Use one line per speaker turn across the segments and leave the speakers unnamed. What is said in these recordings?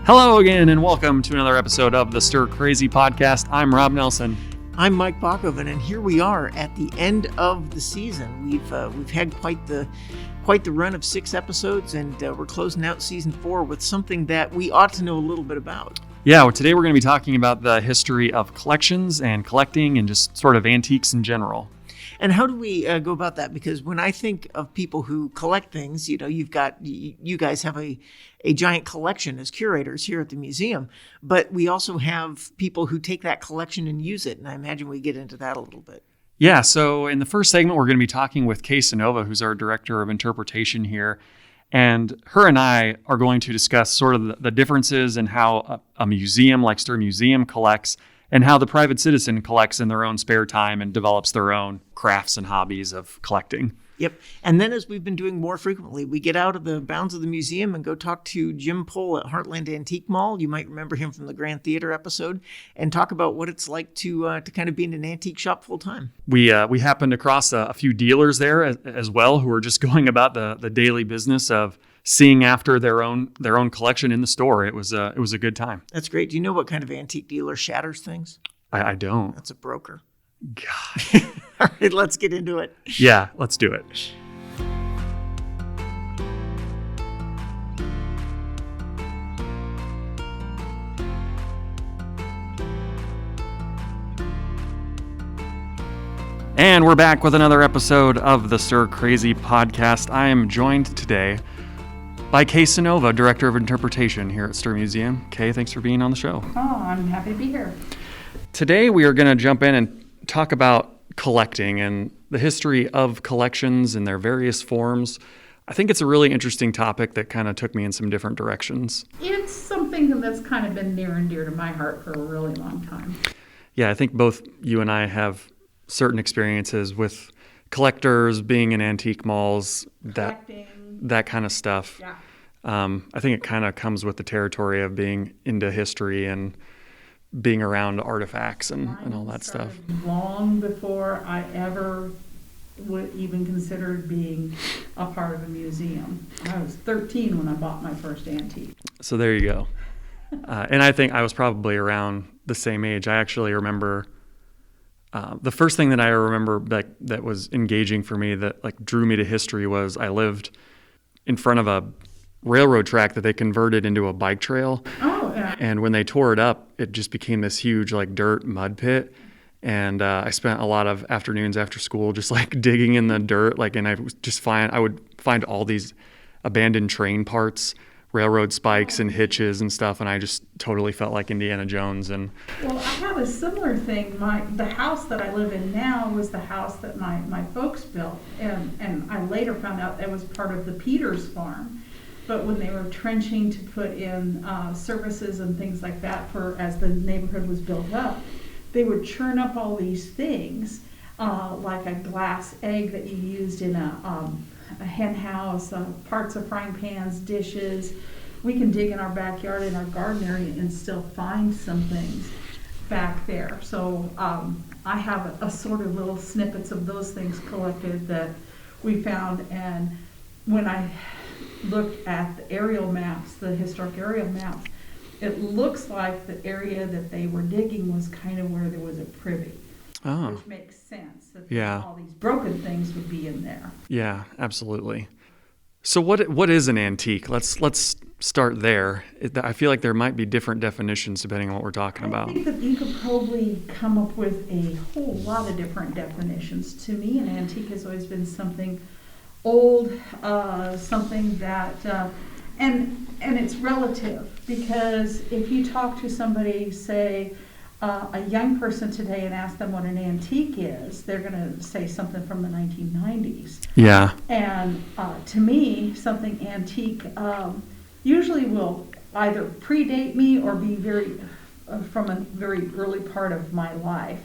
Hello again, and welcome to another episode of the Stuhr Crazy Podcast. I'm Robb Nelson.
I'm Mike Bakoven, and here we are at the end of the season. We've had quite the run of 6 episodes, and we're closing out season 4 with something that we ought to know a little bit about.
Yeah, well, today we're going to be talking about the history of collections and collecting and just sort of antiques in general.
And how do we go about that? Because when I think of people who collect things, you guys have a giant collection as curators here at the museum, but we also have people who take that collection and use it. And I imagine we get into that a little bit.
Yeah, so in the first segment, we're going to be talking with Cynova, who's our director of interpretation here. And her and I are going to discuss sort of the differences in how a museum like Stuhr Museum collects and how the private citizen collects in their own spare time and develops their own crafts and hobbies of collecting.
Yep. And then, as we've been doing more frequently, we get out of the bounds of the museum and go talk to Jim Pohl at Heartland Antique Mall. You might remember him from the Grand Theater episode, and talk about what it's like to kind of be in an antique shop full time.
We happened across a few dealers there as well who are just going about the daily business of seeing after their own collection in the store. It was a good time.
That's great. Do you know what kind of antique dealer shatters things?
I don't.
That's a broker.
God.
All right, let's get into it.
Yeah, let's do it. And we're back with another episode of the Stuhr Crazy Podcast. I am joined today by Cynova, Director of Interpretation here at Stuhr Museum. Kay, thanks for being on the show.
Oh, I'm happy to be here.
Today we are going to jump in and talk about collecting and the history of collections and their various forms. I think it's a really interesting topic that kind of took me in some different directions.
It's something that's kind of been near and dear to my heart for a really long time.
Yeah, I think both you and I have certain experiences with collectors, being in antique malls, that kind of stuff.
Yeah.
I think it kind of comes with the territory of being into history and being around artifacts and all that stuff.
Long before I ever would even consider being a part of a museum. I was 13 when I bought my first antique.
So there you go. And I think I was probably around the same age. I actually remember the first thing that I remember that was engaging for me, that drew me to history, was I lived in front of a railroad track that they converted into a bike trail.
Oh, yeah.
And when they tore it up, it just became this huge dirt mud pit. And I spent a lot of afternoons after school just digging in the dirt, and I would find all these abandoned train parts, railroad spikes and hitches and stuff, and I just totally felt like Indiana Jones. And
well, I have a similar thing. The house that I live in now was the house that my folks built, and I later found out that was part of the Peters farm. But when they were trenching to put in services and things like that as the neighborhood was built up, they would churn up all these things, like a glass egg that you used in a hen house, parts of frying pans, dishes. We can dig in our backyard in our garden area and still find some things back there. So I have a sort of little snippets of those things collected that we found. And when I looked at the aerial maps, the historic aerial maps, it looks like the area that they were digging was kind of where there was a privy.
Oh.
Which makes sense. That
Yeah.
all these broken things would be in there.
yeah, absolutely. So what is an antique? Let's start there. I feel like there might be different definitions depending on what we're talking about.
I think that you could probably come up with a whole lot of different definitions. To me, an antique has always been something old, something that, and it's relative, because if you talk to somebody, say, a young person today, and ask them what an antique is, they're going to say something from the 1990s.
Yeah.
And to me, something antique usually will either predate me or be from a very early part of my life.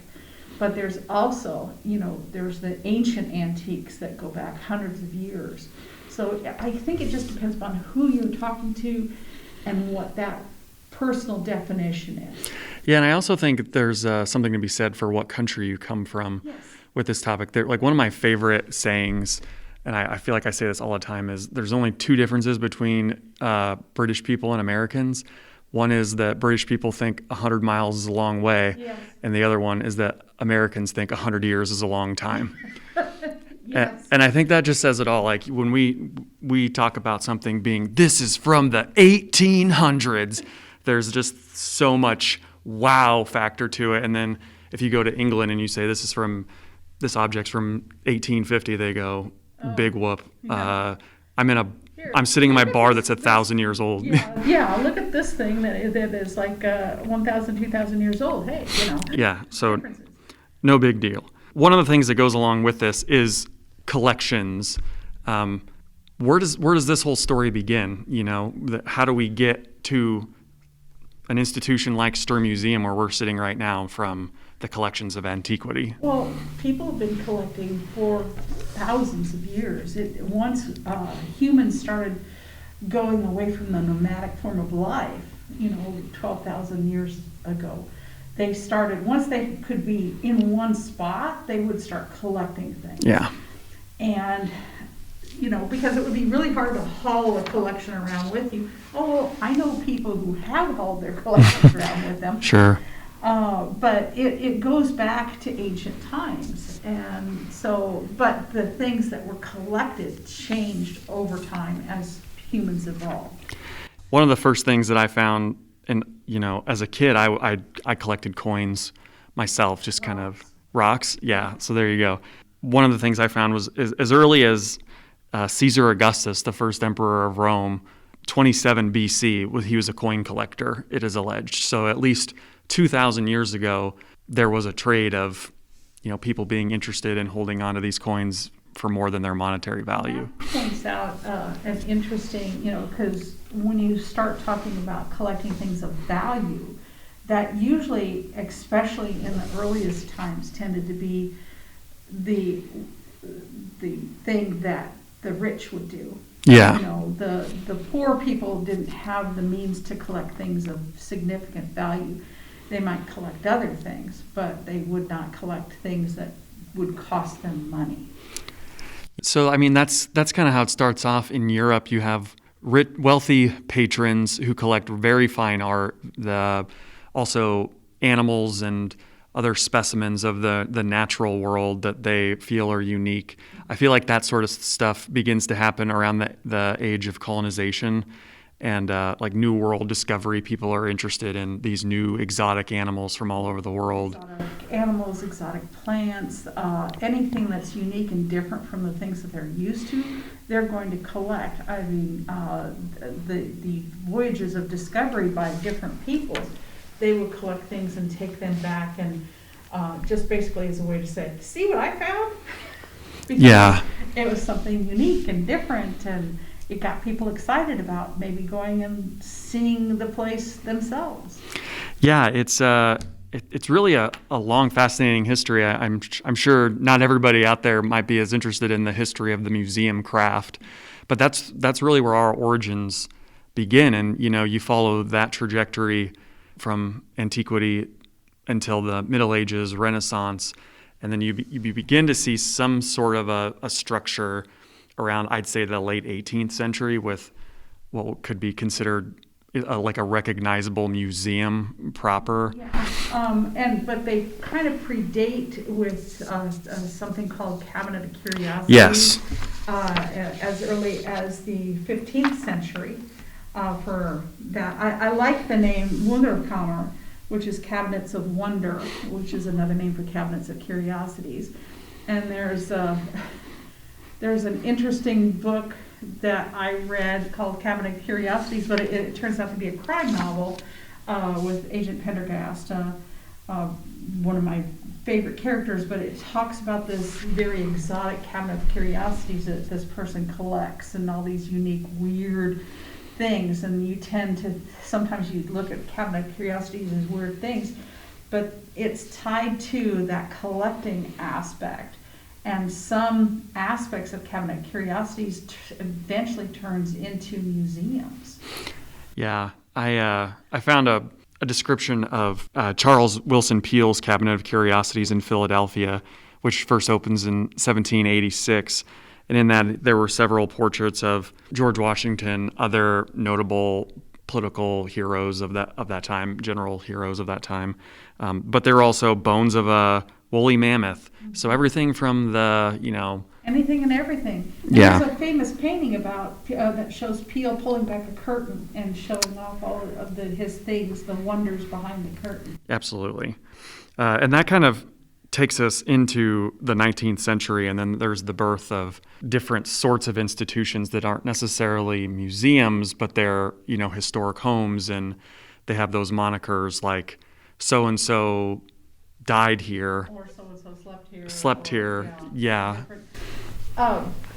But there's also, there's the ancient antiques that go back hundreds of years. So I think it just depends upon who you're talking to and what that personal definition is.
Yeah, and I also think there's something to be said for what country you come from.
Yes.
With this topic. One of my favorite sayings, and I feel like I say this all the time, is there's only two differences between British people and Americans. One is that British people think 100 miles is a long way,
Yes.
and the other one is that Americans think 100 years is a long time.
Yes.
And I think that just says it all. Like when we talk about something being, this is from the 1800s, there's just so much wow factor to it. And then if you go to England and you say this object's from 1850, they go, big whoop.
Yeah.
I'm sitting in my bar that's 1,000 years old.
Yeah, look at this thing that is like 1,000, 2,000 years old. Hey,
Yeah, so
differences.
no big deal. One of the things that goes along with this is collections. Where does this whole story begin? How do we get to an institution like Stuhr Museum where we're sitting right now from the collections of antiquity?
Well, people have been collecting for thousands of years. Once humans started going away from the nomadic form of life, 12,000 years ago, they started, once they could be in one spot, they would start collecting things.
Yeah.
And, because it would be really hard to haul a collection around with you. Oh, I know people who have hauled their collections around with them.
Sure.
But it goes back to ancient times. And so, but the things that were collected changed over time as humans evolved.
One of the first things that I found, and as a kid, I collected coins myself, just kind of rocks. Yeah, so there you go. One of the things I found was as early as Caesar Augustus, the first emperor of Rome, 27 BC, he was a coin collector, it is alleged. So at least 2,000 years ago, there was a trade of, people being interested in holding on to these coins for more than their monetary value.
That points out as interesting, because when you start talking about collecting things of value, that usually, especially in the earliest times, tended to be the thing that the rich would do.
Yeah.
The poor people didn't have the means to collect things of significant value. They might collect other things, but they would not collect things that would cost them money.
So, that's kind of how it starts off in Europe. You have wealthy patrons who collect very fine art, also animals and other specimens of the natural world that they feel are unique. I feel like that sort of stuff begins to happen around the age of colonization and like New World discovery. People are interested in these new exotic animals from all over the world.
Exotic animals, exotic plants, anything that's unique and different from the things that they're used to, they're going to collect. The voyages of discovery by different peoples, they would collect things and take them back and just basically as a way to say, see what I found? Because
yeah.
It was something unique and different, and it got people excited about maybe going and seeing the place themselves.
Yeah, it's really a long, fascinating history. I'm sure not everybody out there might be as interested in the history of the museum craft, but that's really where our origins begin. And you follow that trajectory from antiquity until the Middle Ages, Renaissance, and then you begin to see some sort of a structure around, I'd say, the late 18th century with what could be considered like a recognizable museum proper.
Yeah, but they kind of predate with something called Cabinet of Curiosities.
Yes.
As early as the 15th century. For that, I like the name Wunderkammer, which is Cabinets of Wonder, which is another name for Cabinets of Curiosities. And there's an interesting book that I read called Cabinet of Curiosities, but it turns out to be a crime novel with Agent Pendergast, one of my favorite characters, but it talks about this very exotic Cabinet of Curiosities that this person collects and all these unique, weird things. And you tend to, sometimes you look at Cabinet of Curiosities as weird things, but it's tied to that collecting aspect. And some aspects of Cabinet of Curiosities eventually turns into museums. Yeah,
I found a description of Charles Wilson Peale's Cabinet of Curiosities in Philadelphia, which first opens in 1786. And in that, there were several portraits of George Washington, other notable political heroes of that time, general heroes of that time. But there are also bones of a woolly mammoth. So everything from the,
anything and everything. And
Yeah.
There's a famous painting about that shows Peel pulling back a curtain and showing off all of his things, the wonders behind the curtain.
Absolutely. And that kind of takes us into the 19th century, and then there's the birth of different sorts of institutions that aren't necessarily museums, but they're, historic homes, and they have those monikers like so-and-so died here.
Or so-and-so
Slept here, yeah.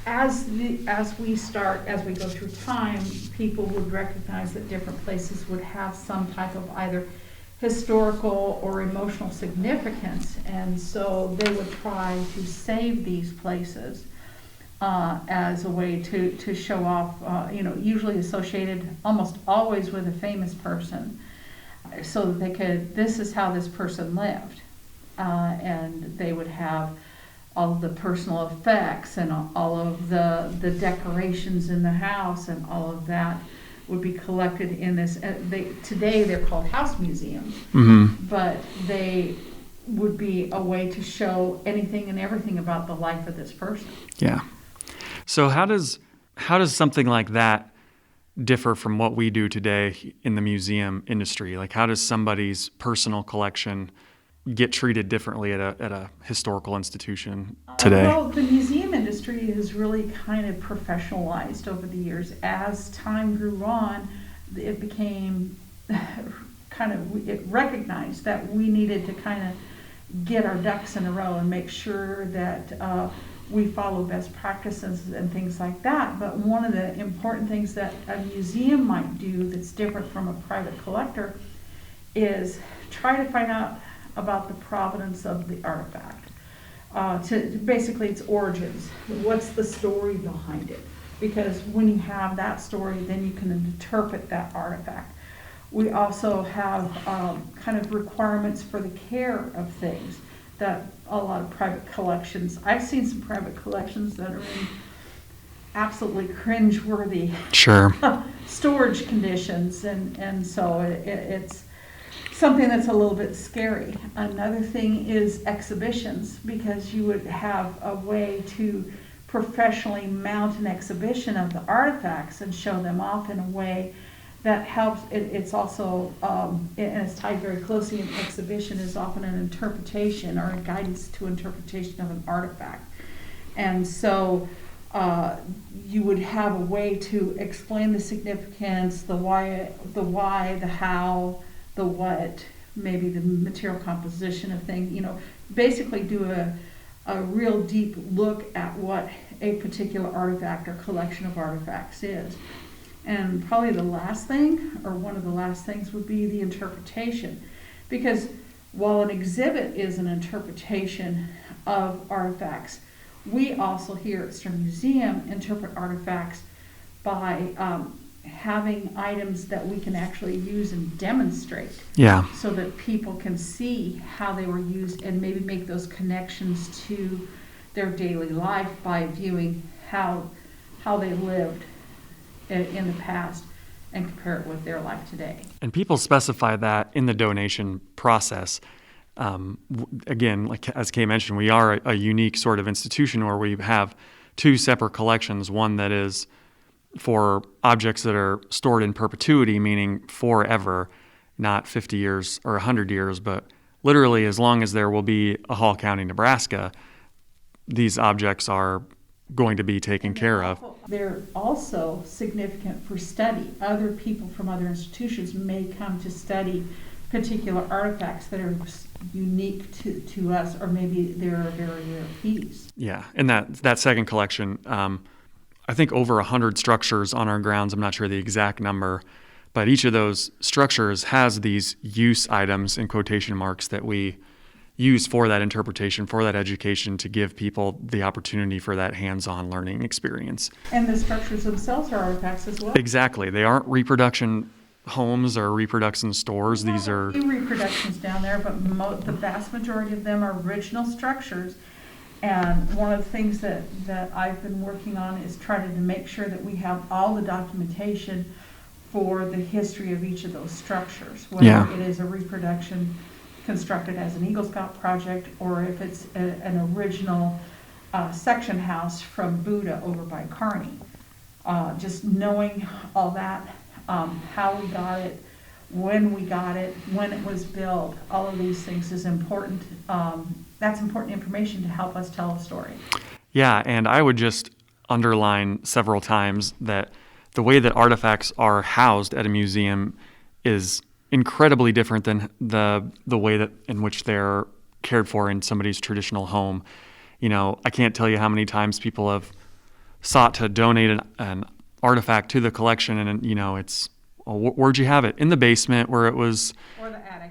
As we go through time, people would recognize that different places would have some type of either historical or emotional significance, and so they would try to save these places as a way to show off, usually associated almost always with a famous person, so that this is how this person lived, and they would have all of the personal effects and all of the decorations in the house, and all of that would be collected in this. Today they're called house museums, but they would be a way to show anything and everything about the life of this person.
Yeah. So how does something like that differ from what we do today in the museum industry? Like, how does somebody's personal collection get treated differently at a historical institution today?
Well, the museum industry has really kind of professionalized over the years. As time grew on, it became it recognized that we needed to kind of get our ducks in a row and make sure that we follow best practices and things like that. But one of the important things that a museum might do that's different from a private collector is try to find out about the provenance of the artifact, to basically its origins. What's the story behind it? Because when you have that story, then you can interpret that artifact. We also have kind of requirements for the care of things that a lot of private collections, I've seen some private collections that are in absolutely cringeworthy
Sure.
storage conditions, and so it's something that's a little bit scary. Another thing is exhibitions, because you would have a way to professionally mount an exhibition of the artifacts and show them off in a way that helps. It's also, and it's tied very closely, an exhibition is often an interpretation or a guidance to interpretation of an artifact. And so you would have a way to explain the significance, the why, the how, the what, maybe the material composition of things, basically do a real deep look at what a particular artifact or collection of artifacts is. And probably the last thing, or one of the last things, would be the interpretation. Because while an exhibit is an interpretation of artifacts, we also here at Stuhr Museum interpret artifacts by having items that we can actually use and demonstrate, so that people can see how they were used and maybe make those connections to their daily life by viewing how they lived in the past and compare it with their life today.
And people specify that in the donation process. Again, like as Kay mentioned, we are a unique sort of institution where we have two separate collections, one that is for objects that are stored in perpetuity, meaning forever, not 50 years or 100 years, but literally as long as there will be a Hall County, Nebraska, these objects are going to be taken care of.
They're also significant for study. Other people from other institutions may come to study particular artifacts that are unique to us, or maybe they're a very rare piece.
Yeah, and that second collection, I think over 100 structures on our grounds. I'm not sure the exact number, but each of those structures has these use items in quotation marks that we use for that interpretation, for that education, to give people the opportunity for that hands-on learning experience.
And the structures themselves are artifacts as well?
Exactly. They aren't reproduction homes or reproduction stores. These are
a few reproductions down there, but the vast majority of them are original structures. And one of the things that I've been working on is trying to make sure that we have all the documentation for the history of each of those structures, whether it is a reproduction constructed as an Eagle Scout project, or if it's an original section house from Buddha over by Kearney. Just knowing all that, how we got it, when we got it, when it was built, all of these things is important. That's important information to help us tell a story.
Yeah, and I would just underline several times that the way that artifacts are housed at a museum is incredibly different than the way that in which they're cared for in somebody's traditional home. You know, I can't tell you how many times people have sought to donate an artifact to the collection, and you know, it's, where'd you have it? In the basement, where it was,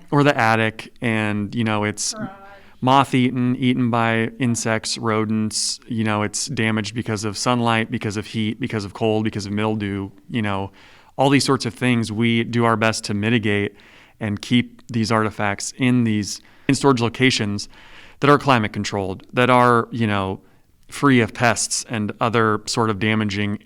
or the attic, and you know, it's
Garage.
moth-eaten, eaten by insects, rodents. You know, it's damaged because of sunlight, because of heat, because of cold, because of mildew. You know, all these sorts of things we do our best to mitigate and keep these artifacts in storage locations that are climate controlled, that are, you know, free of pests and other sort of damaging,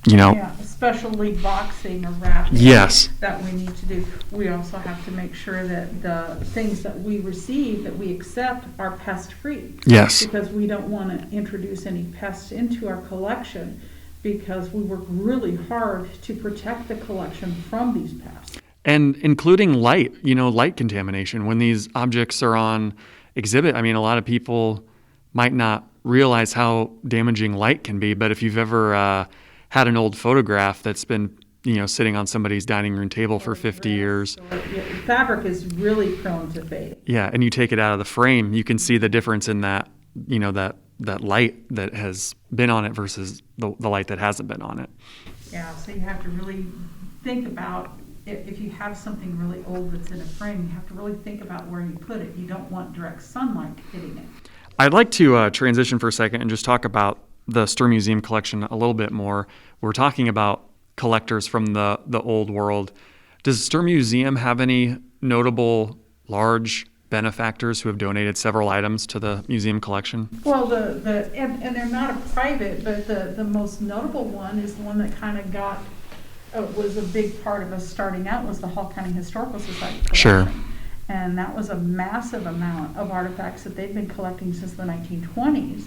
you know.
Yeah, especially boxing or wrapping.
Yes.
That we need to do. We also have to make sure that the things that we receive, that we accept, are pest-free.
Yes.
Because we don't want to introduce any pests into our collection, because we work really hard to protect the collection from these pests.
And including light, you know, light contamination. When these objects are on exhibit, I mean, a lot of people might not realize how damaging light can be, but if you've ever had an old photograph that's been, you know, sitting on somebody's dining room table for 50 years.
Fabric is really prone to fade.
Yeah, and you take it out of the frame, you can see the difference in that, you know, that light that has been on it versus the light that hasn't been on it.
Yeah, so you have to really think about, if you have something really old that's in a frame, you have to really think about where you put it. You don't want direct sunlight hitting it.
I'd like to transition for a second and just talk about the Stuhr Museum collection a little bit more. We're talking about collectors from the old world. Does Stuhr Museum have any notable large benefactors who have donated several items to the museum collection?
Well, and they're not a private, but the most notable one is the one that kind of got, was a big part of us starting out, was the Hall County Historical Society collection.
Sure.
And that was a massive amount of artifacts that they've been collecting since the 1920s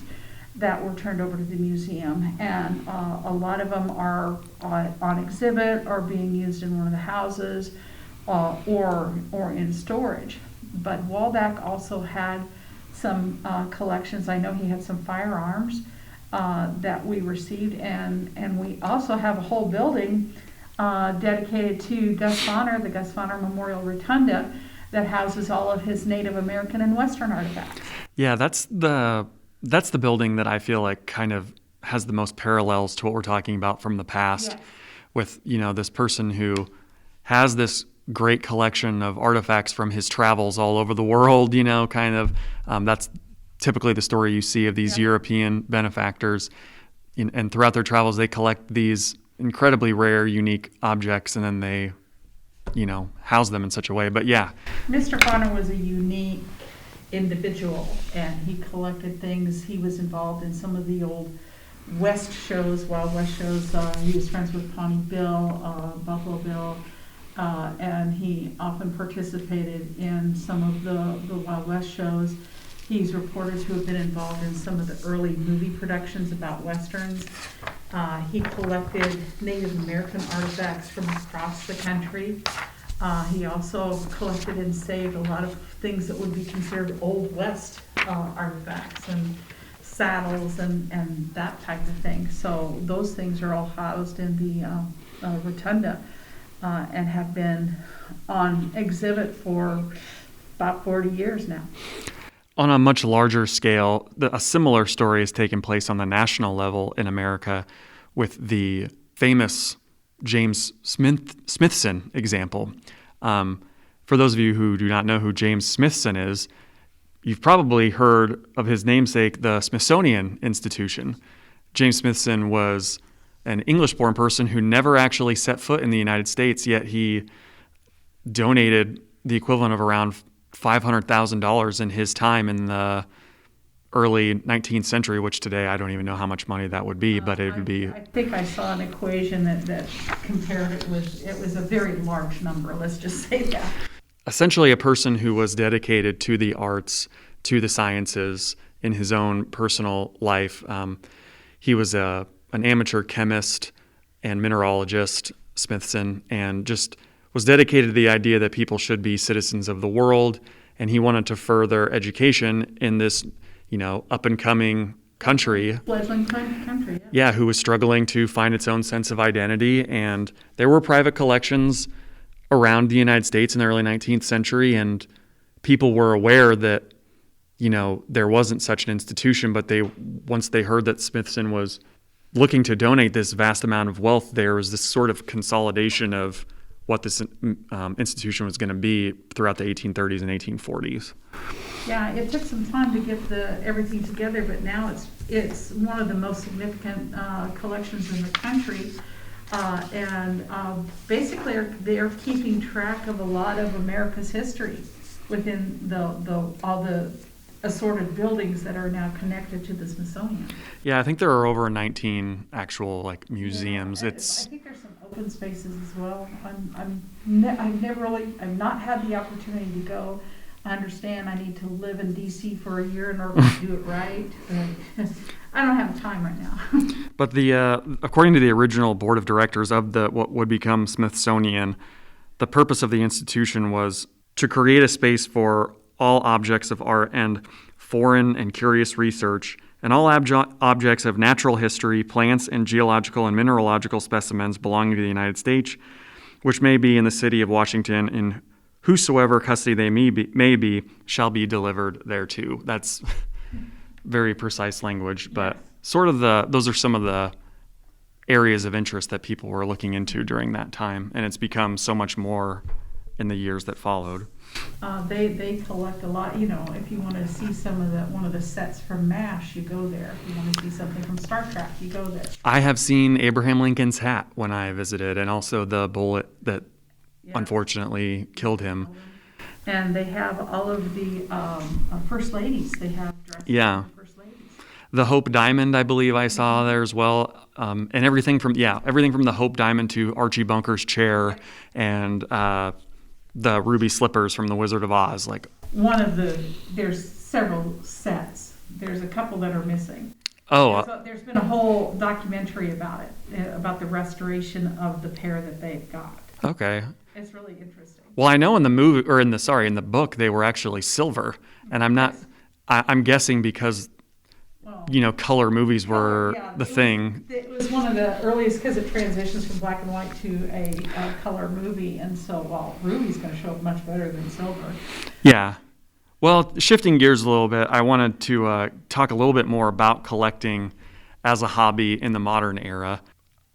that were turned over to the museum. And a lot of them are on exhibit or being used in one of the houses or in storage. But Waldeck also had some collections. I know he had some firearms that we received, and we also have a whole building dedicated to Gus Bonner, the Gus Bonner Memorial Rotunda, that houses all of his Native American and Western artifacts.
Yeah, that's the building that I feel like kind of has the most parallels to what we're talking about from the past.
Yes.
With, you know, this person who has this great collection of artifacts from his travels all over the world, you know, kind of, that's typically the story you see of these European benefactors. And throughout their travels, they collect these incredibly rare, unique objects, and then they, you know, house them in such a way. But yeah.
Mr. Bonner was a unique individual, and he collected things. He was involved in some of the old West shows, Wild West shows. He was friends with Pawnee Bill, Buffalo Bill, and he often participated in some of the Wild West shows. He's reported to have been involved in some of the early movie productions about Westerns. He collected Native American artifacts from across the country. He also collected and saved a lot of things that would be considered Old West artifacts and saddles and that type of thing. So those things are all housed in the rotunda and have been on exhibit for about 40 years now.
On a much larger scale, a similar story has taken place on the national level in America with the famous James Smithson example. For those of you who do not know who James Smithson is, you've probably heard of his namesake, the Smithsonian Institution. James Smithson was an English-born person who never actually set foot in the United States, yet he donated the equivalent of around $500,000 in his time in the early 19th century, which today I don't even know how much money that would be, but it would be.
I think I saw an equation that compared it was a very large number. Let's just say that.
Essentially, a person who was dedicated to the arts, to the sciences in his own personal life. He was an amateur chemist and mineralogist, Smithson, and just was dedicated to the idea that people should be citizens of the world. And he wanted to further education in this, up-and-coming country.
Fledgling country.
Yeah, who was struggling to find its own sense of identity. And there were private collections around the United States in the early 19th century, and people were aware that, there wasn't such an institution, but once they heard that Smithson was looking to donate this vast amount of wealth, there was this sort of consolidation of what this institution was going to be throughout the 1830s and 1840s.
Yeah, it took some time to get everything together, but now it's one of the most significant collections in the country. Basically, they're keeping track of a lot of America's history within all the assorted buildings that are now connected to the Smithsonian.
Yeah, I think there are over 19 actual museums.
Yeah, I think there's some open spaces as well. I've not had the opportunity to go. I understand I need to live in DC for a year in order to do it right. I don't have time right now.
But according to the original board of directors of what would become Smithsonian, the purpose of the institution was to create a space for all objects of art and foreign and curious research, and all objects of natural history, plants, and geological and mineralogical specimens belonging to the United States, which may be in the city of Washington, in whosoever custody they may be, shall be delivered thereto. That's very precise language, but sort of those are some of the areas of interest that people were looking into during that time, and it's become so much more in the years that followed.
They collect a lot. If you want to see one of the sets from MASH, you go there. If you want to see something from Star Trek, you go there.
I have seen Abraham Lincoln's hat when I visited, and also the bullet that unfortunately killed him.
And they have all of the first ladies. They have dresses for first ladies.
The Hope Diamond, I believe I saw there as well, and everything from the Hope Diamond to Archie Bunker's chair and the ruby slippers from The Wizard of Oz.
There's several sets. There's a couple that are missing.
There's
been a whole documentary about it, about the restoration of the pair that they've got.
Okay.
It's really interesting.
Well, I know in the book they were actually silver, and I'm guessing because color movies were the thing.
It was one of the earliest, because it transitions from black and white to a color movie, and so ruby's going to show up much better than silver.
Yeah. Well, shifting gears a little bit, I wanted to talk a little bit more about collecting as a hobby in the modern era.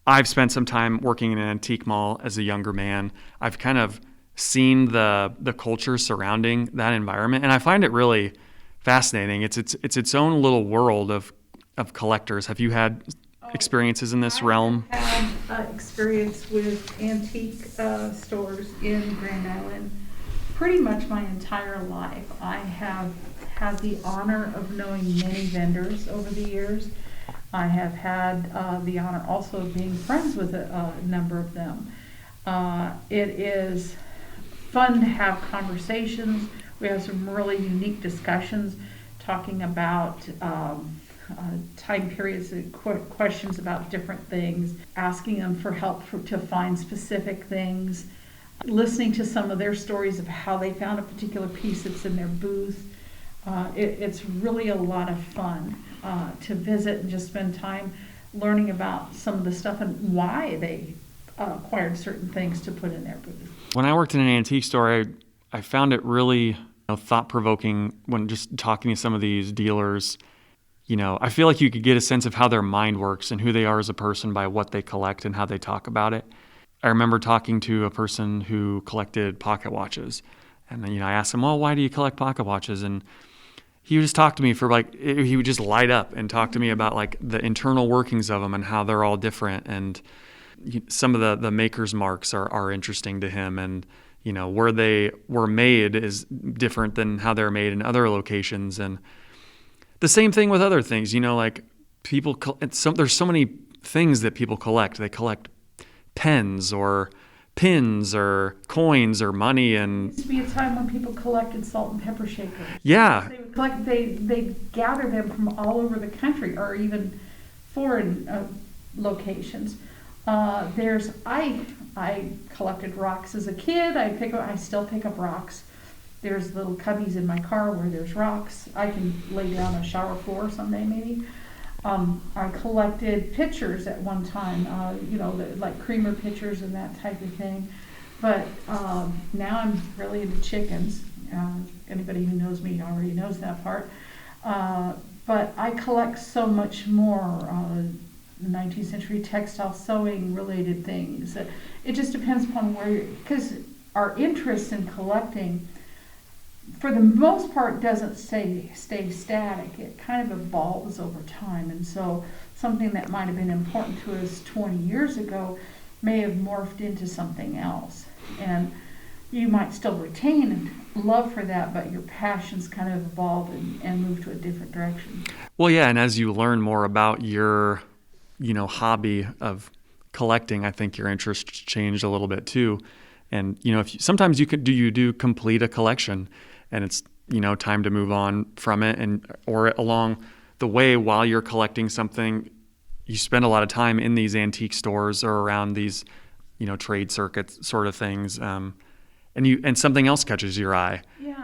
I've spent some time working in an antique mall as a younger man. I've kind of seen the culture surrounding that environment, and I find it really fascinating. It's its own little world of collectors. Have you had experiences in this realm?
I have experience with antique stores in Grand Island pretty much my entire life. I have had the honor of knowing many vendors over the years. I have had the honor also of being friends with a number of them. It is fun to have conversations. We have some really unique discussions talking about time periods, questions about different things, asking them for help to find specific things, listening to some of their stories of how they found a particular piece that's in their booth. It's really a lot of fun to visit and just spend time learning about some of the stuff and why they acquired certain things to put in their booth.
When I worked in an antique store, I found it really thought-provoking when just talking to some of these dealers. I feel like you could get a sense of how their mind works and who they are as a person by what they collect and how they talk about it. I remember talking to a person who collected pocket watches, and then I asked him, "Well, why do you collect pocket watches?" And he would just talk to me he would just light up and talk to me about the internal workings of them and how they're all different, and some of the maker's marks are interesting to him, and where they were made is different than how they're made in other locations. And the same thing with other things, like people, there's so many things that people collect. They collect pens or pins or coins or money. And
There used to be a time when people collected salt and pepper shakers.
Yeah.
They would collect, they gather them from all over the country or even foreign locations. I collected rocks as a kid. I still pick up rocks. There's little cubbies in my car where there's rocks. I can lay down a shower floor someday maybe. I collected pictures at one time, like creamer pictures and that type of thing. But now I'm really into chickens. Anybody who knows me already knows that part. But I collect so much more 19th century textile sewing related things. It just depends upon because our interest in collecting, for the most part, doesn't stay static. It kind of evolves over time. And so something that might have been important to us 20 years ago may have morphed into something else. And you might still retain love for that, but your passions kind of evolve and move to a different direction.
Well, yeah, and as you learn more about your, hobby of collecting, I think your interests change a little bit too. And sometimes you do complete a collection, and it's time to move on from it, or along the way while you're collecting something, you spend a lot of time in these antique stores or around these trade circuits sort of things, and something else catches your eye,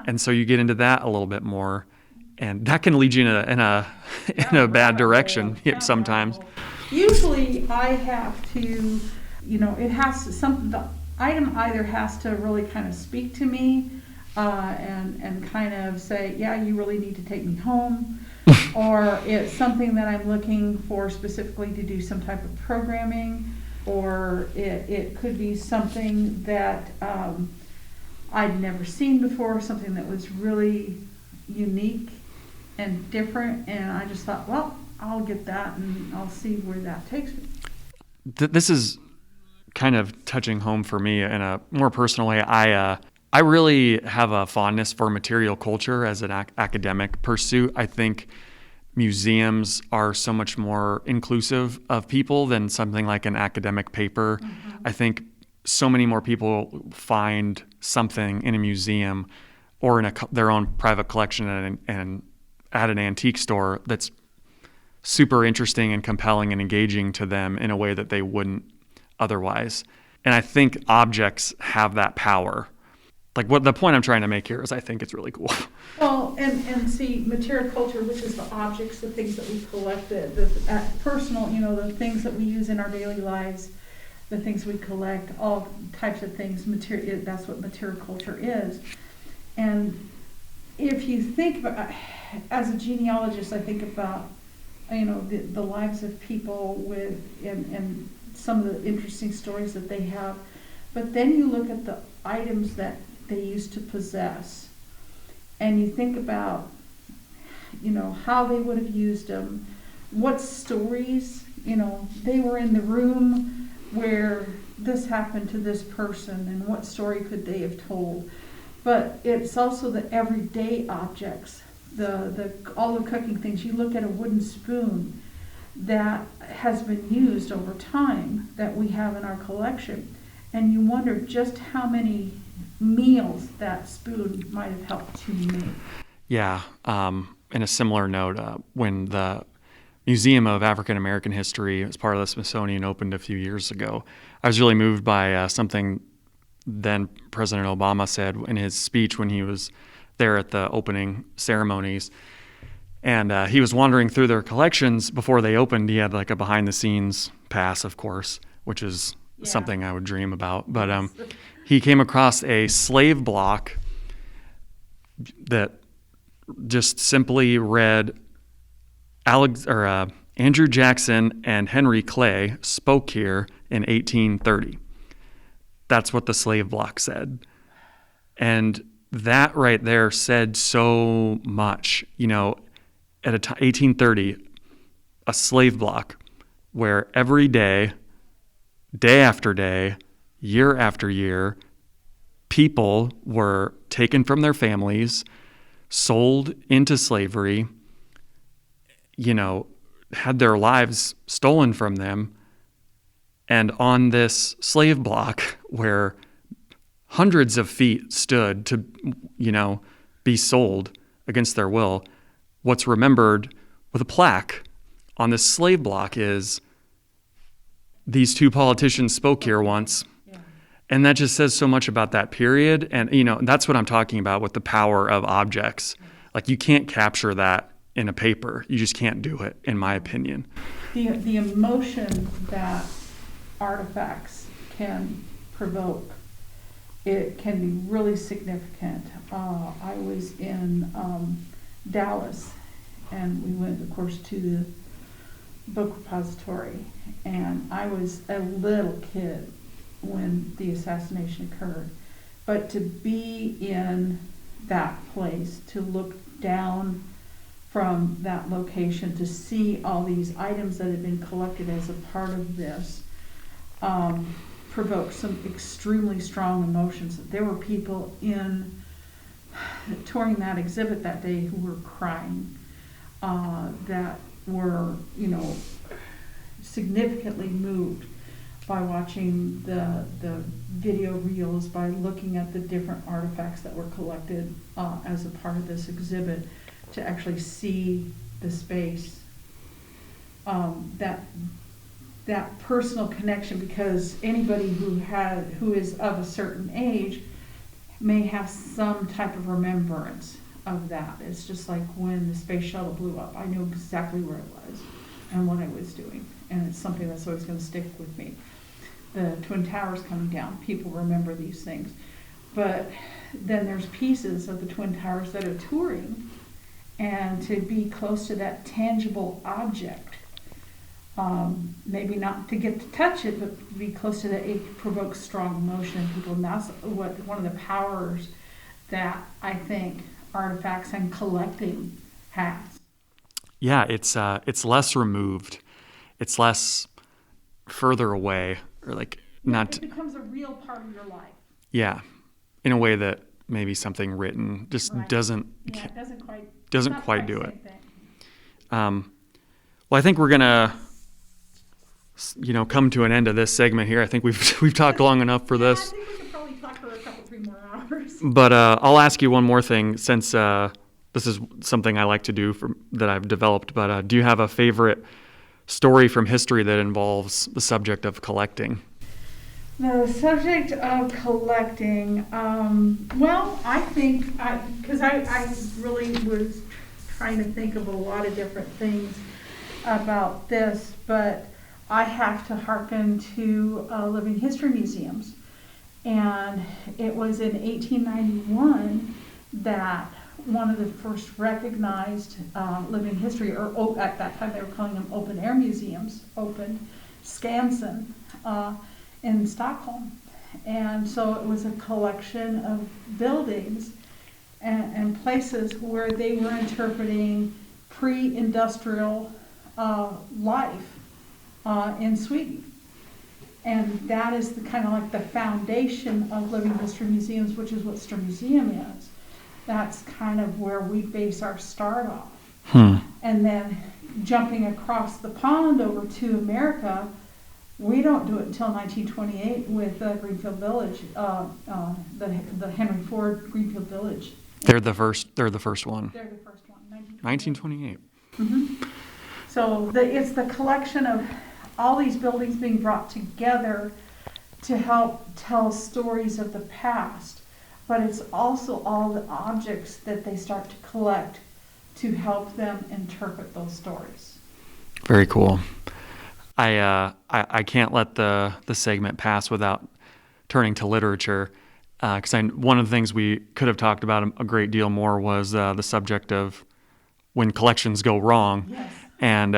and so you get into that a little bit more, and that can lead you in a bad direction sometimes.
Usually I have to, the item either has to really kind of speak to me and kind of say, yeah, you really need to take me home, or it's something that I'm looking for specifically to do some type of programming, or it could be something that I'd never seen before, something that was really unique and different, and I just thought, well, I'll get that and I'll see where that takes me.
This is kind of touching home for me in a more personal way. I really have a fondness for material culture as an academic pursuit. I think museums are so much more inclusive of people than something like an academic paper. Mm-hmm. I think so many more people find something in a museum or in their own private collection and at an antique store that's super interesting and compelling and engaging to them in a way that they wouldn't otherwise. And I think objects have that power. Like, what the point I'm trying to make here is I think it's really cool.
Well, and see, material culture, which is the objects, the things that we collect, the personal, the things that we use in our daily lives, the things we collect, all types of things, that's what material culture is. And if you think about, as a genealogist, I think about, the lives of people and some of the interesting stories that they have. But then you look at the items that they used to possess, and you think about, how they would have used them, what stories, they were in the room where this happened to this person, and what story could they have told. But it's also the everyday objects, all the cooking things. You look at a wooden spoon that has been used over time that we have in our collection, and you wonder just how many meals that spoon might have helped to make.
Yeah. In a similar note, when the Museum of African American History, as part of the Smithsonian, opened a few years ago, I was really moved by something then President Obama said in his speech when he was there at the opening ceremonies. And he was wandering through their collections before they opened. He had like a behind-the-scenes pass, of course, which is something I would dream about. But he came across a slave block that just simply read, Andrew Jackson and Henry Clay spoke here in 1830. That's what the slave block said. And that right there said so much. At 1830, a slave block where every day, day after day, year after year, people were taken from their families, sold into slavery, had their lives stolen from them. And on this slave block where hundreds of feet stood to, be sold against their will, what's remembered with a plaque on this slave block is these two politicians spoke here once. Yeah. And that just says so much about that period. And, that's what I'm talking about with the power of objects. Like, you can't capture that in a paper. You just can't do it, in my opinion.
The emotion that artifacts can provoke, it can be really significant. I was in Dallas, and we went, of course, to the book repository, and I was a little kid when the assassination occurred. But to be in that place, to look down from that location, to see all these items that had been collected as a part of this, provoked some extremely strong emotions. There were people touring that exhibit that day who were crying, that were, significantly moved by watching the video reels, by looking at the different artifacts that were collected as a part of this exhibit, to actually see the space. That personal connection, because anybody who is of a certain age may have some type of remembrance of that. It's just like when the space shuttle blew up. I knew exactly where I was and what I was doing, and it's something that's always going to stick with me. The Twin Towers coming down, people remember these things. But then there's pieces of the Twin Towers that are touring, and to be close to that tangible object, maybe not to get to touch it, but to be close to that, it provokes strong emotion in people. And that's one of the powers that I think artifacts and collecting has.
Yeah, it's less removed. It's less further away, or like not.
It becomes a real part of your life.
Yeah, in a way that maybe something written just doesn't.
Yeah, it doesn't
quite do it. Well, I think we're gonna, come to an end of this segment here. I think we've talked long enough for this.
I think we could probably talk for a couple, 3 more hours.
But I'll ask you one more thing, since this is something I like to do that I've developed. But do you have a favorite story from history that involves the subject of collecting?
The subject of collecting, well, I think, because I really was trying to think of a lot of different things about this, but I have to hearken to living history museums. And it was in 1891 that one of the first recognized living history, or at that time they were calling them open air museums, opened Skansen in Stockholm. And so it was a collection of buildings and places where they were interpreting pre-industrial life in Sweden. And that is the kind of like the foundation of living history museums, which is what Stuhr Museum is. That's kind of where we base our start off. And then jumping across the pond over to America, we don't do it until 1928 with Greenfield Village, the Henry Ford Greenfield Village.
They're the first one.
They're the first one,
1928.
Mm-hmm. So it's the collection of all these buildings being brought together to help tell stories of the past, but it's also all the objects that they start to collect to help them interpret those stories.
Very cool. I can't let the segment pass without turning to literature, because one of the things we could have talked about a great deal more was the subject of when collections go wrong.
Yes.
And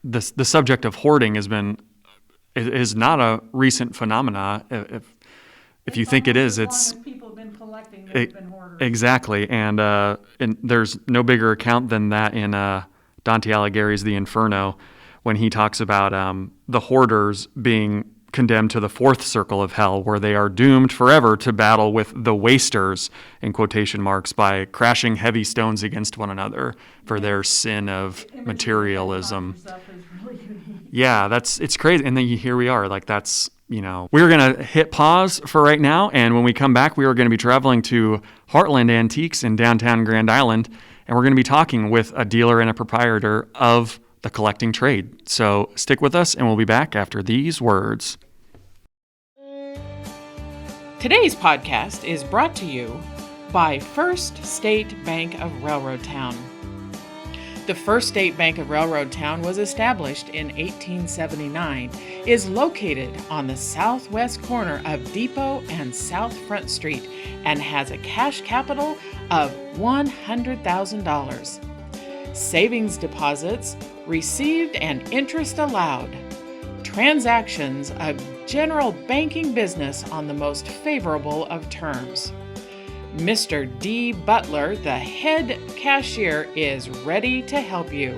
the subject of hoarding is not a recent phenomena. If you think it is, it's
as long as people have been collecting, they've been hoarders.
Exactly, and there's no bigger account than that in Dante Alighieri's The Inferno, when he talks about the hoarders being condemned to the fourth circle of hell, where they are doomed forever to battle with the wasters, in quotation marks, by crashing heavy stones against one another for their sin of materialism. Yeah, it's crazy. And then here we are, like that's, we're going to hit pause for right now. And when we come back, we are going to be traveling to Heartland Antiques in downtown Grand Island. And we're going to be talking with a dealer and a proprietor of the collecting trade. So stick with us and we'll be back after these words.
Today's podcast is brought to you by First State Bank of Railroad Town. The First State Bank of Railroad Town was established in 1879, is located on the southwest corner of Depot and South Front Street, and has a cash capital of $100,000. Savings deposits received and interest allowed. Transactions of general banking business on the most favorable of terms. Mr. D. Butler, the head cashier, is ready to help you.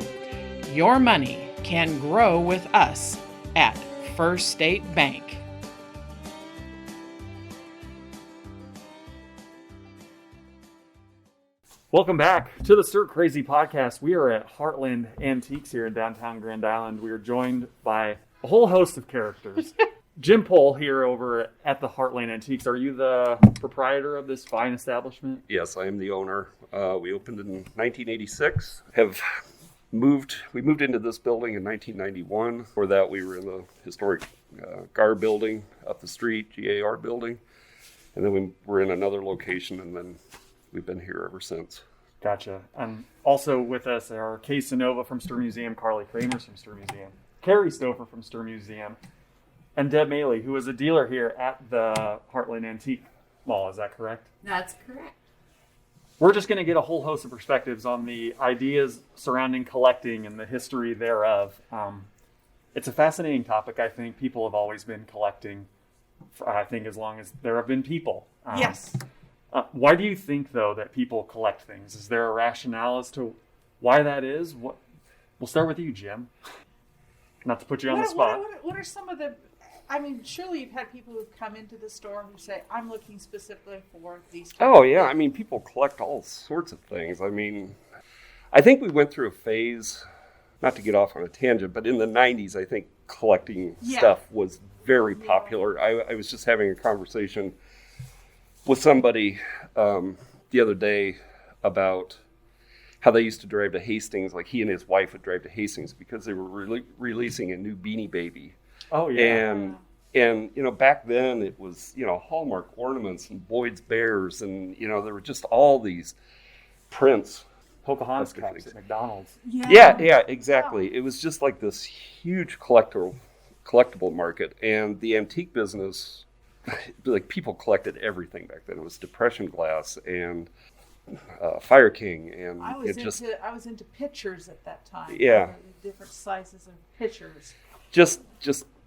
Your money can grow with us at First State Bank.
Welcome back to the Stuhr Crazy Podcast. We are at Heartland Antiques here in downtown Grand Island. We are joined by a whole host of characters. Jim Pohl here over at the Heartland Antiques. Are you the proprietor of this fine establishment?
Yes, I am the owner. We opened in 1986. We moved into this building in 1991. Before that, we were in the historic GAR building up the street, GAR building. And then we were in another location, and then we've been here ever since.
Gotcha. And also with us are Cynova from Stuhr Museum, Carly Kramers from Stuhr Museum, Carrie Stouffer from Stuhr Museum, and Deb Maley, who is a dealer here at the Heartland Antique Mall. Is that correct?
That's correct.
We're just going to get a whole host of perspectives on the ideas surrounding collecting and the history thereof. It's a fascinating topic. I think people have always been collecting, I think, as long as there have been people.
Yes.
Why do you think, though, that people collect things? Is there a rationale as to why that is? We'll start with you, Jim. Not to put you on the spot.
What are some of the... I mean, surely you've had people who come into the store who say, I'm looking specifically for these types
Oh, yeah. I mean, people collect all sorts of things. I mean, I think we went through a phase, not to get off on a tangent, but in the 90s, I think collecting stuff was very popular. I was just having a conversation with somebody the other day about how they used to drive to Hastings. Like, he and his wife would drive to Hastings because they were releasing a new Beanie Baby.
Oh, yeah.
And back then it was, Hallmark ornaments and Boyd's Bears, and, there were just all these prints.
Pocahontas cups at McDonald's.
Yeah, exactly. It was just like this huge collectible market, and the antique business, like, people collected everything back then. It was Depression glass and Fire King, and
I was into pictures at that time.
Yeah,
different sizes of pictures.
Just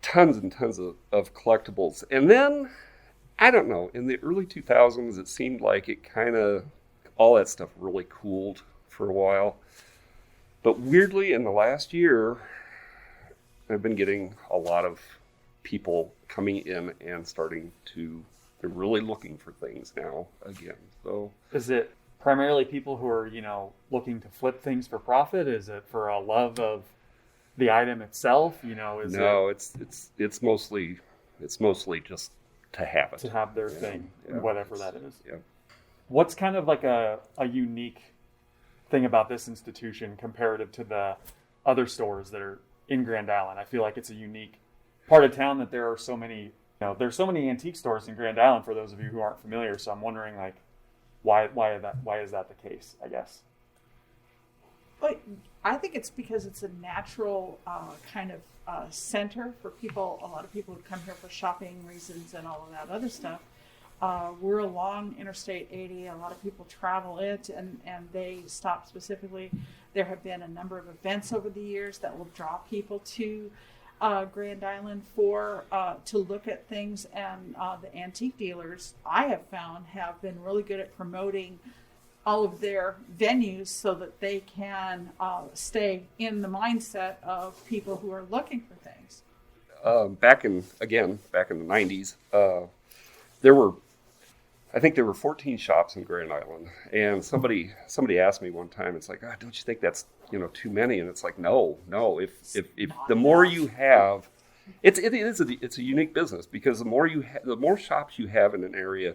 tons and tons of collectibles. And then, I don't know, in the early 2000s, it seemed like it kind of, all that stuff really cooled for a while. But weirdly, in the last year, I've been getting a lot of people coming in and they're really looking for things now again. So,
is it primarily people who are, looking to flip things for profit? Is it for a love of the item itself?
It's mostly just to have it.
To have their thing, whatever that is.
Yeah.
What's kind of like a unique thing about this institution comparative to the other stores that are in Grand Island? I feel like it's a unique part of town that there are so many, there's so many antique stores in Grand Island, for those of you who aren't familiar. So I'm wondering, like, why is that the case, I guess?
But I think it's because it's a natural kind of center for people. A lot of people who come here for shopping reasons and all of that other stuff. We're along Interstate 80. A lot of people travel it, and they stop specifically. There have been a number of events over the years that will draw people to Grand Island to look at things, and the antique dealers, I have found, have been really good at promoting all of their venues so that they can stay in the mindset of people who are looking for things.
back in the 90s, I think there were 14 shops in Grand Island, and somebody asked me one time, it's like, don't you think that's too many? And it's like, no. If the more you have, it's a unique business, because the more shops you have in an area,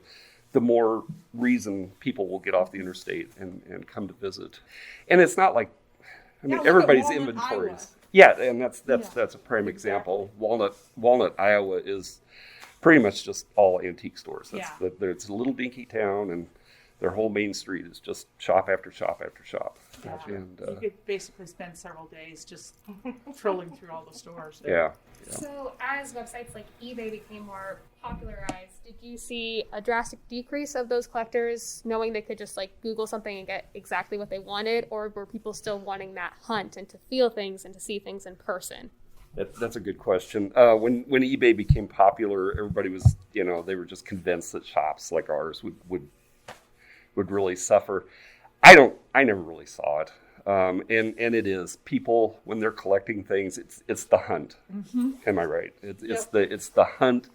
the more reason people will get off the interstate and come to visit. And it's not like, everybody's inventories.
Iowa.
Yeah, and that's a prime example. Walnut, Iowa is pretty much just all antique stores. It's a little dinky town, and their whole main street is just shop after shop after shop.
Yeah.
And,
you could basically spend several days just trolling through all the stores.
Yeah.
So as websites like eBay became more popularized, did you see a drastic decrease of those collectors knowing they could just Google something and get exactly what they wanted, or were people still wanting that hunt and to feel things and to see things in person?
That's a good question. When eBay became popular, everybody was, they were just convinced that shops like ours would really suffer. I never really saw it. And it is people, when they're collecting things, it's the hunt. Mm-hmm. Am I right? It's the hunt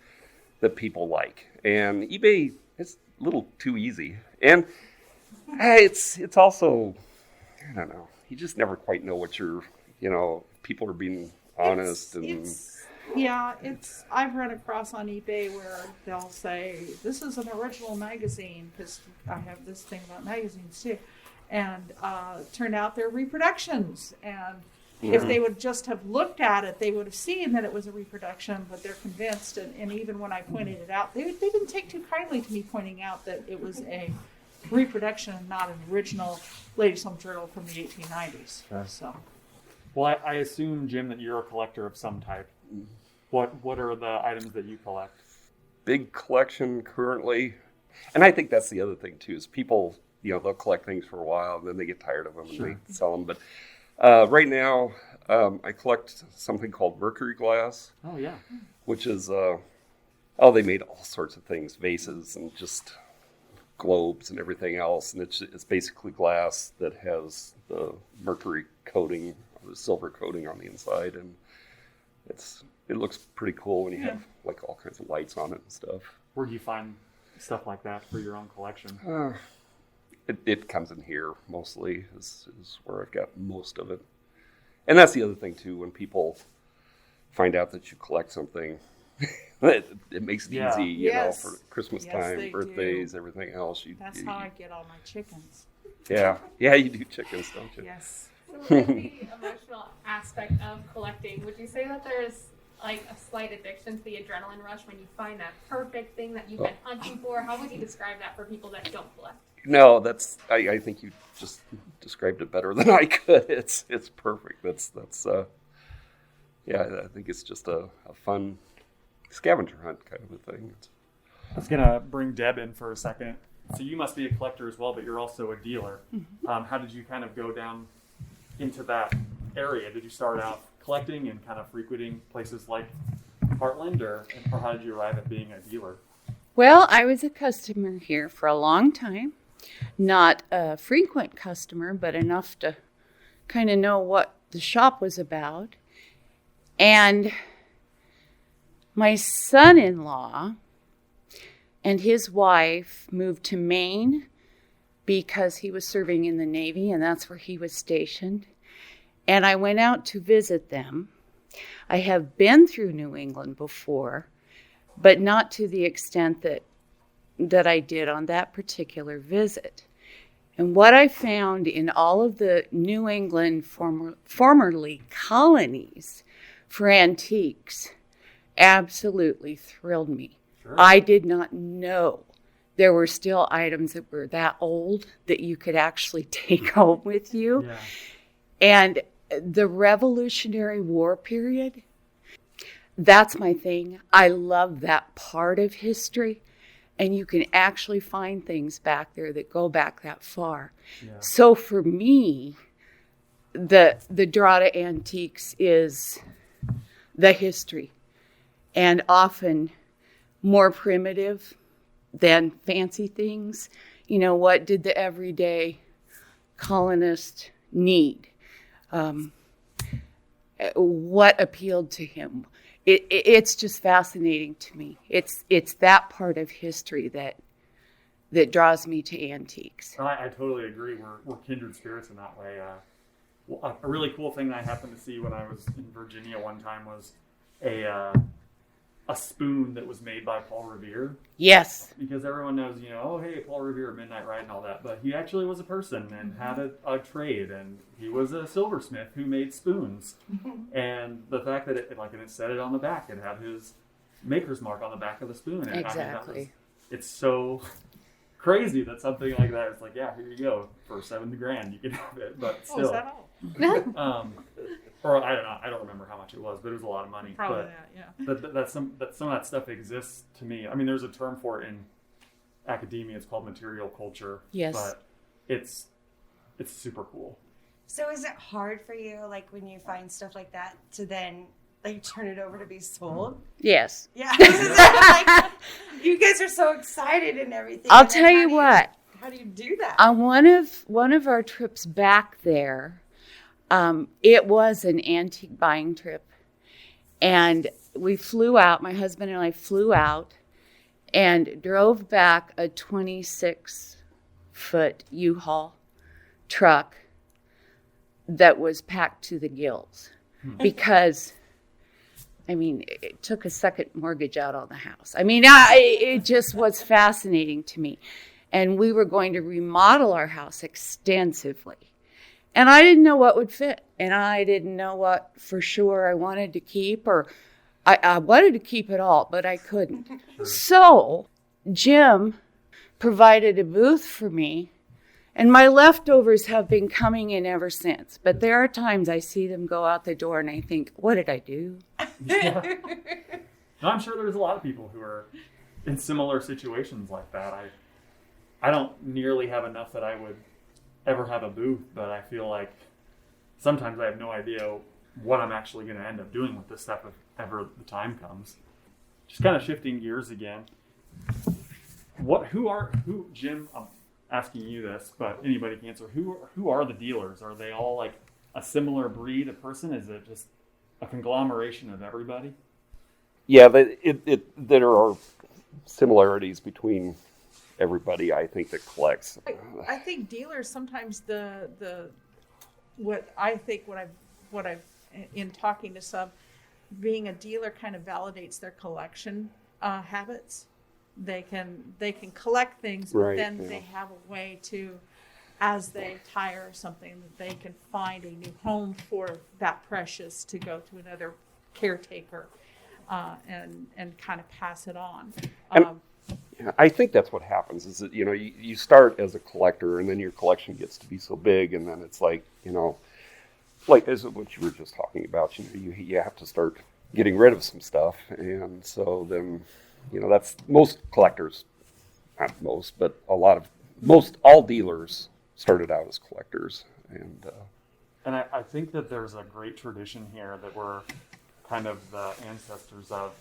that people like. And eBay is a little too easy. And it's also, I don't know, you just never quite know what people are being honest.
I've run across on eBay where they'll say, this is an original magazine, because I have this thing about magazines too, and turned out they're reproductions, and if they would just have looked at it, they would have seen that it was a reproduction, but they're convinced, and even when I pointed it out, they didn't take too kindly to me pointing out that it was a reproduction and not an original Ladies' Home Journal from the 1890s.
Sure.
So.
Well, I assume, Jim, that you're a collector of some type. What are the items that you collect?
Big collection currently. And I think that's the other thing, too, is people, they'll collect things for a while, and then they get tired of them and they sell them. But right now, I collect something called Mercury Glass.
Oh, yeah.
Which is, they made all sorts of things, vases and just globes and everything else. And it's basically glass that has the mercury coating, or the silver coating on the inside. And it looks pretty cool when you have all kinds of lights on it and stuff.
Where do you find stuff like that for your own collection?
It comes in here mostly is where I've got most of it. And that's the other thing too, when people find out that you collect something, it makes it easy, for Christmas time, birthdays, everything else.
That's how I get all my chickens.
Yeah, you do chickens, don't you?
Yes.
So with the emotional aspect of collecting, would you say that there's a slight addiction to the adrenaline rush when you find that perfect thing that you've been hunting for? How would you describe that for people that don't collect?
No, I think you just described it better than I could. It's perfect. I think it's just a fun scavenger hunt kind of a thing.
I was gonna bring Deb in for a second. So you must be a collector as well, but you're also a dealer. Mm-hmm. How did you kind of go down into that area? Did you start out collecting and kind of frequenting places like Heartland, or how did you arrive at being a dealer?
Well, I was a customer here for a long time. Not a frequent customer, but enough to kind of know what the shop was about. And my son-in-law and his wife moved to Maine because he was serving in the Navy, and that's where he was stationed. And I went out to visit them. I have been through New England before, but not to the extent that I did on that particular visit. And what I found in all of the New England formerly colonies for antiques absolutely thrilled me. Sure. I did not know there were still items that were that old that you could actually take home with you. Yeah. And the Revolutionary War period, that's my thing. I love that part of history. And you can actually find things back there that go back that far. Yeah. So for me, the draw to antiques is the history, and often more primitive than fancy things. What did the everyday colonist need? what appealed to him. It's just fascinating to me. It's that part of history that draws me to antiques.
I totally agree. We're kindred spirits in that way. A really cool thing that I happened to see when I was in Virginia one time was a spoon that was made by Paul Revere.
Yes.
Because everyone knows, oh, hey, Paul Revere, Midnight Ride and all that. But he actually was a person and had a trade. And he was a silversmith who made spoons. And the fact that it said it on the back, it had his maker's mark on the back of the spoon. And
Exactly.
It's so crazy that something like that is like, yeah, here you go. For $7,000, you can have it. But still.
Is that all?
Or I don't know. I don't remember how much it was, but it was a lot of money.
Probably
but
that, yeah.
Some of that stuff exists to me. I mean, there's a term for it in academia. It's called material culture.
Yes.
But it's super cool.
So is it hard for you, like when you find stuff like that, to then like turn it over to be sold?
Yes.
Yeah. Like, you guys are so excited and everything.
I'll tell you what.
How do you do that?
On one of our trips back there, it was an antique buying trip, and we flew out. My husband and I flew out and drove back a 26-foot U-Haul truck that was packed to the gills because, I mean, it took a second mortgage out on the house. I mean, it just was fascinating to me. And we were going to remodel our house extensively. And I didn't know what would fit. And I didn't know what for sure I wanted to keep, or I wanted to keep it all, but I couldn't. Sure. So Jim provided a booth for me, and my leftovers have been coming in ever since. But there are times I see them go out the door and I think, what did I do?
Yeah. I'm sure there's a lot of people who are in similar situations like that. I don't nearly have enough that I would ever have a booth, but I feel like sometimes I have no idea what I'm actually going to end up doing with this stuff if ever the time comes. Just kind of shifting gears again. Jim, I'm asking you this, but anybody can answer. Who are the dealers? Are they all like a similar breed of person? Is it just a conglomeration of everybody?
Yeah, there are similarities between everybody, I think, that collects.
I think dealers sometimes what I've in talking to some, being a dealer kind of validates their collection habits. They can collect things, but then they have a way to, as they tire something, that they can find a new home for that precious to go to another caretaker and kind of pass it on.
I think that's what happens is that, you start as a collector and then your collection gets to be so big, and then it's like, like as what you were just talking about, you have to start getting rid of some stuff. And so then, that's most collectors, not most, but all dealers started out as collectors. And
I think that there's a great tradition here that we're kind of the ancestors of,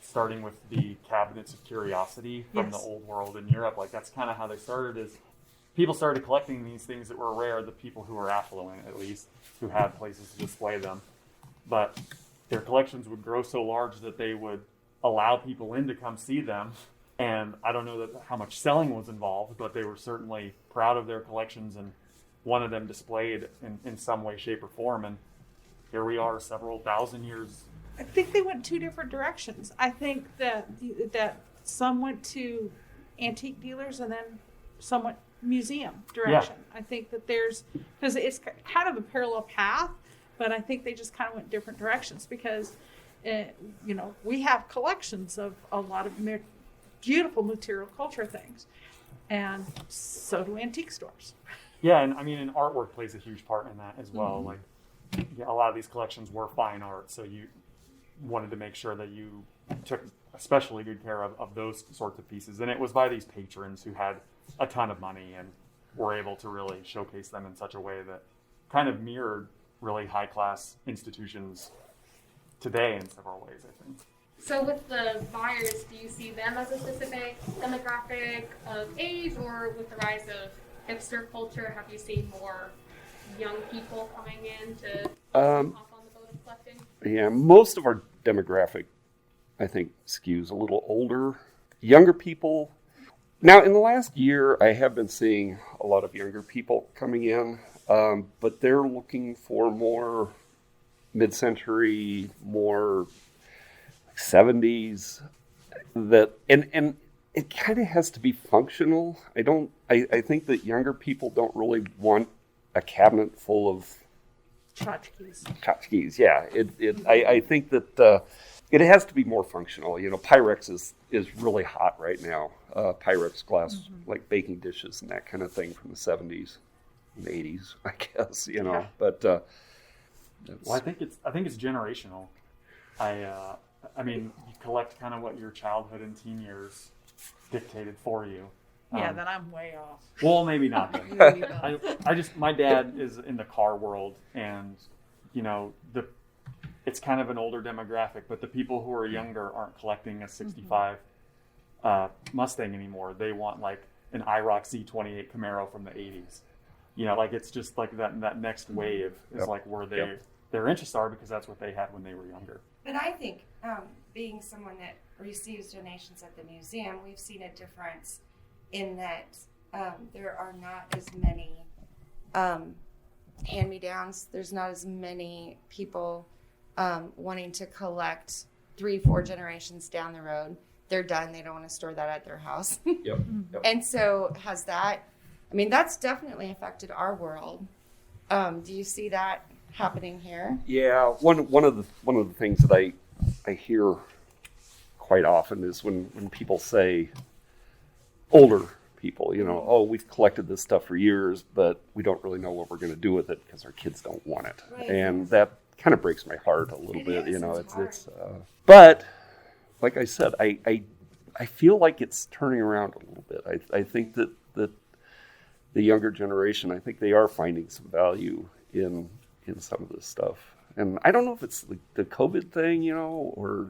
starting with the cabinets of curiosity from the old world in Europe. Like that's kind of how they started, is people started collecting these things that were rare, the people who were affluent at least, who had places to display them. But their collections would grow so large that they would allow people in to come see them. And I don't know how much selling was involved, but they were certainly proud of their collections and wanted them displayed in some way, shape, or form. And here we are several thousand years.
I think they went two different directions. I think that some went to antique dealers and then some went museum direction. Yeah. I think that because it's kind of a parallel path, but I think they just kind of went different directions because, we have collections of a lot of beautiful material culture things, and so do antique stores.
Yeah, and I mean, and artwork plays a huge part in that as well. Mm-hmm. Like, a lot of these collections were fine art, so you wanted to make sure that you took especially good care of those sorts of pieces. And it was by these patrons who had a ton of money and were able to really showcase them in such a way that kind of mirrored really high-class institutions today in several ways, I think.
So with the buyers, do you see them as a specific demographic of age, or with the rise of hipster culture, have you seen more young people coming in to hop on the boat? collecting?
Yeah, most of our demographic, I think, skews a little older. Younger people. Now, in the last year, I have been seeing a lot of younger people coming in, but they're looking for more mid-century, more 70s. And it kind of has to be functional. I think that younger people don't really want a cabinet full of tchotchkes. Yeah, I think that it has to be more functional. You know, Pyrex is really hot right now. Pyrex glass, like baking dishes and that kind of thing from the 70s and 80s, I guess. You know, but
well, I think it's generational. I mean, you collect kind of what your childhood and teen years dictated for you.
Yeah, then I'm way off.
Well, maybe not. My dad is in the car world, and you know, it's kind of an older demographic, but the people who are younger aren't collecting a 65 Mustang anymore. They want like an IROC Z28 Camaro from the 80s. You know, like it's just like that next wave is like where their interests are, because that's what they had when they were younger.
But I think being someone that receives donations at the museum, we've seen a difference in that there are not as many hand-me-downs. There's not as many people wanting to collect 3-4 generations down the road. They're done. They don't want to store that at their house.
Yep.
And so has that, I mean, that's definitely affected our world. Do you see that happening here?
Yeah, one of the things that I hear quite often is when people say, older people, you know, oh, we've collected this stuff for years, but we don't really know what we're going to do with it because our kids don't want it.
Right.
And that kind of breaks my heart a little bit. You know,
it's
but like I said, I feel like it's turning around a little bit. I think that the younger generation, I think they are finding some value in some of this stuff. And I don't know if it's the COVID thing, you know, or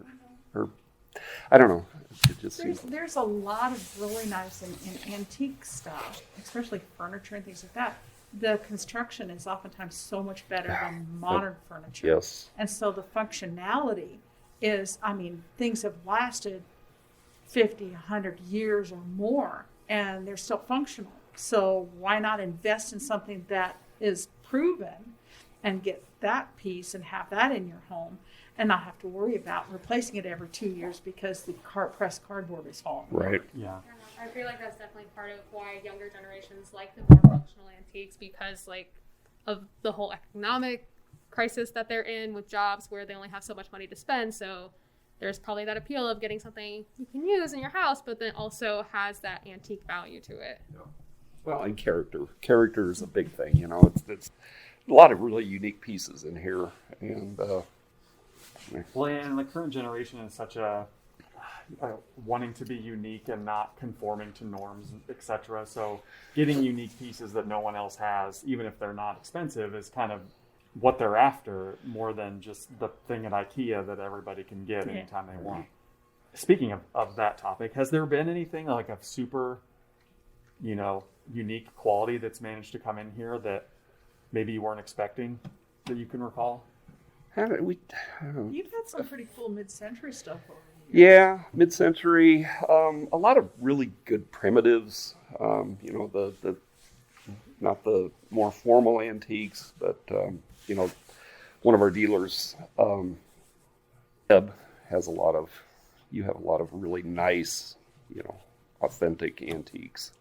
I don't know. It just
There's a lot of really nice and antique stuff, especially furniture and things like that. The construction is oftentimes so much better than modern furniture.
Yes.
And so the functionality is, I mean, things have lasted 50, 100 years or more, and they're still functional. So why not invest in something that is proven and get that piece and have that in your home and not have to worry about replacing it every 2 years because the pressed cardboard is falling.
Right.
Yeah.
I feel like that's definitely part of why younger generations like the more functional antiques, because like of the whole economic crisis that they're in with jobs where they only have so much money to spend. So there's probably that appeal of getting something you can use in your house, but then also has that antique value to it.
Yeah. Well, and character is a big thing. You know, it's a lot of really unique pieces in here, and
well, and the current generation is such a wanting to be unique and not conforming to norms, etc. So getting unique pieces that no one else has, even if they're not expensive, is kind of what they're after, more than just the thing at IKEA that everybody can get anytime they want. Speaking of that topic, has there been anything like a super, you know, unique quality that's managed to come in here that maybe you weren't expecting that you can recall?
You've had some pretty cool mid-century stuff over here.
Yeah, mid-century. A lot of really good primitives. You know, the not the more formal antiques, but you know, one of our dealers, Eb, has a lot of really nice, you know, authentic antiques.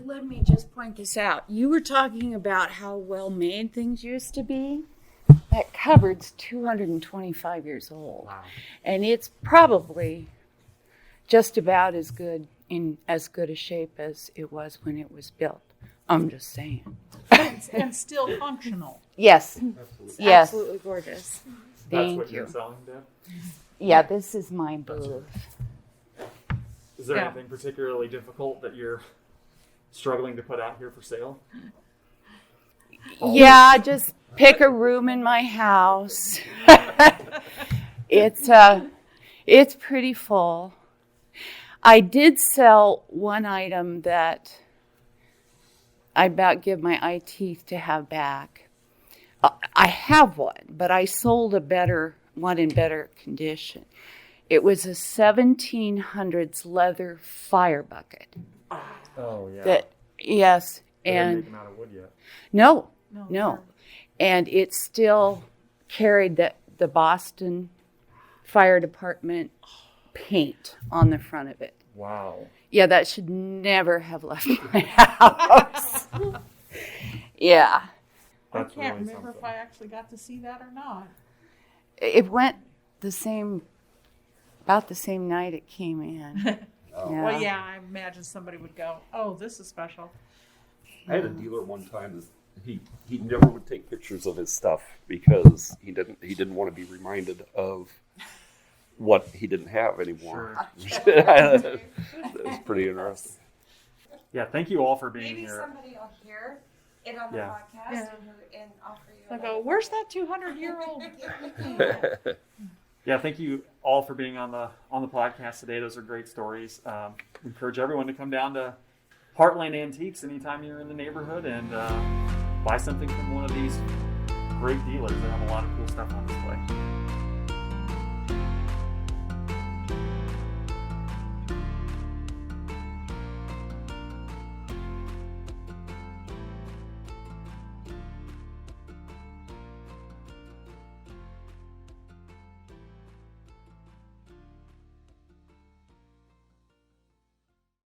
Let me just point this out. You were talking about how well made things used to be. That cupboard's 225 years old.
Wow.
And it's probably just about as good in as good a shape as it was when it was built. I'm just saying.
And still functional.
Yes.
It's
Yes.
absolutely gorgeous.
That's
Thank
what
you.
you're selling, Deb?
Yeah, this is my booth.
Is there
Yeah.
anything particularly difficult that you're struggling to put out here for sale?
Yeah, just pick a room in my house. It's pretty full. I did sell one item that I'd about give my eye teeth to have back. I have one, but I sold one in better condition. It was a 1700s leather fire bucket.
Oh, yeah.
Yes.
They didn't
And
make them out of wood yet.
no. And it still carried the Boston Fire Department paint on the front of it.
Wow.
Yeah, that should never have left my house. Yeah.
I can't remember if I actually got to see that or not.
It went about the same night it came in.
Well, yeah, I imagine somebody would go, "Oh, this is special."
I had a dealer one time that he never would take pictures of his stuff because he didn't want to be reminded of what he didn't have anymore. That was pretty interesting.
Yeah, thank you all for being
Maybe
here.
somebody will hear it on the
Yeah.
podcast and offer you.
I go, "Where's that 200-year-old?"
Yeah, thank you all for being on the podcast today. Those are great stories. We encourage everyone to come down to Heartland Antiques anytime you're in the neighborhood and buy something from one of these great dealers that have a lot of cool stuff on display.